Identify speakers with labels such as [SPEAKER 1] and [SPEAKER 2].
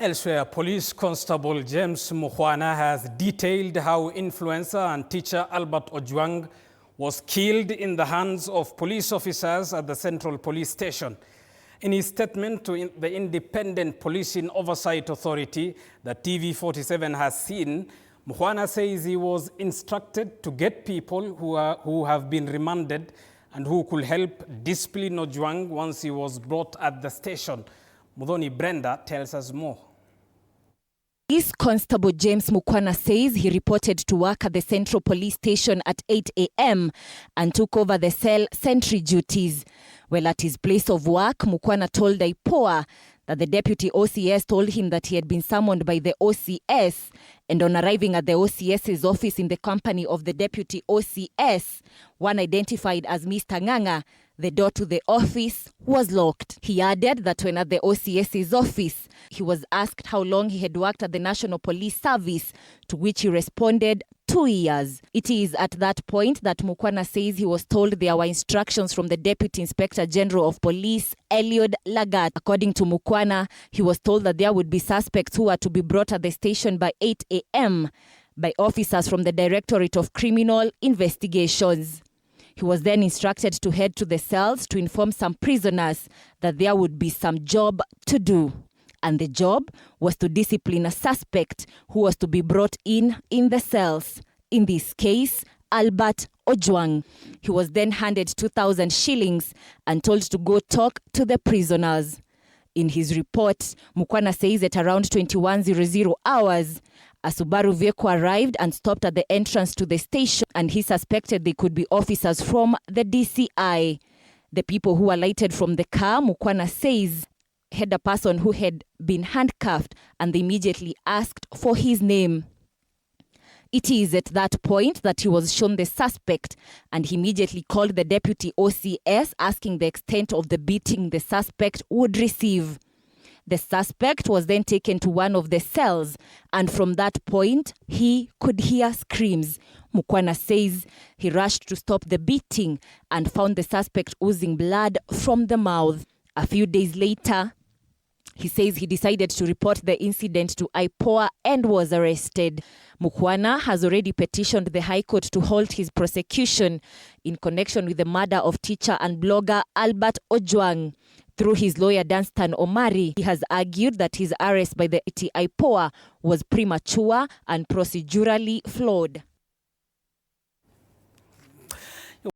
[SPEAKER 1] Elsewhere, Police Constable James Mukhwana has detailed how influencer and teacher Albert Ojwang was killed in the hands of police officers at the Central Police Station. In his statement to the Independent Policing Oversight Authority that TV47 has seen, Mukhwana says he was instructed to get people who have been remanded and who could help discipline Ojwang once he was brought at the station. Mudhoni Brenda tells us more.
[SPEAKER 2] Police Constable James Mukhwana says he reported to work at the Central Police Station at 8 a.m. and took over the cell sentry duties. Well, at his place of work, Mukhwana told IPOA that the deputy OCS told him that he had been summoned by the OCS, and on arriving at the OCS's office in the company of the deputy OCS, one identified as Mr. Nganga, the door to the office was locked. He added that when at the OCS's office, he was asked how long he had worked at the National Police Service, to which he responded, 2 years. It is at that point that Mukhwana says he was told there were instructions from the Deputy Inspector General of Police, Eliud Lagat. According to Mukhwana, he was told that there would be suspects who were to be brought at the station by 8 a.m. by officers from the Directorate of Criminal Investigations. He was then instructed to head to the cells to inform some prisoners that there would be some job to do. And the job was to discipline a suspect who was to be brought in the cells. In this case, Albert Ojwang. He was then handed 2,000 shillings and told to go talk to the prisoners. In his report, Mukhwana says at around 21:00 hours, a Subaru vehicle arrived and stopped at the entrance to the station, and he suspected they could be officers from the DCI. The people who alighted from the car, Mukhwana says, had a person who had been handcuffed, and they immediately asked for his name. It is at that point that he was shown the suspect, and he immediately called the deputy OCS asking the extent of the beating the suspect would receive. The suspect was then taken to one of the cells, and from that point, he could hear screams. Mukhwana says he rushed to stop the beating and found the suspect oozing blood from the mouth. A few days later, he says he decided to report the incident to IPOA and was arrested. Mukhwana has already petitioned the High Court to halt his prosecution in connection with the murder of teacher and blogger Albert Ojwang. Through his lawyer Danstan Omari, he has argued that his arrest by the IPOA was premature and procedurally flawed.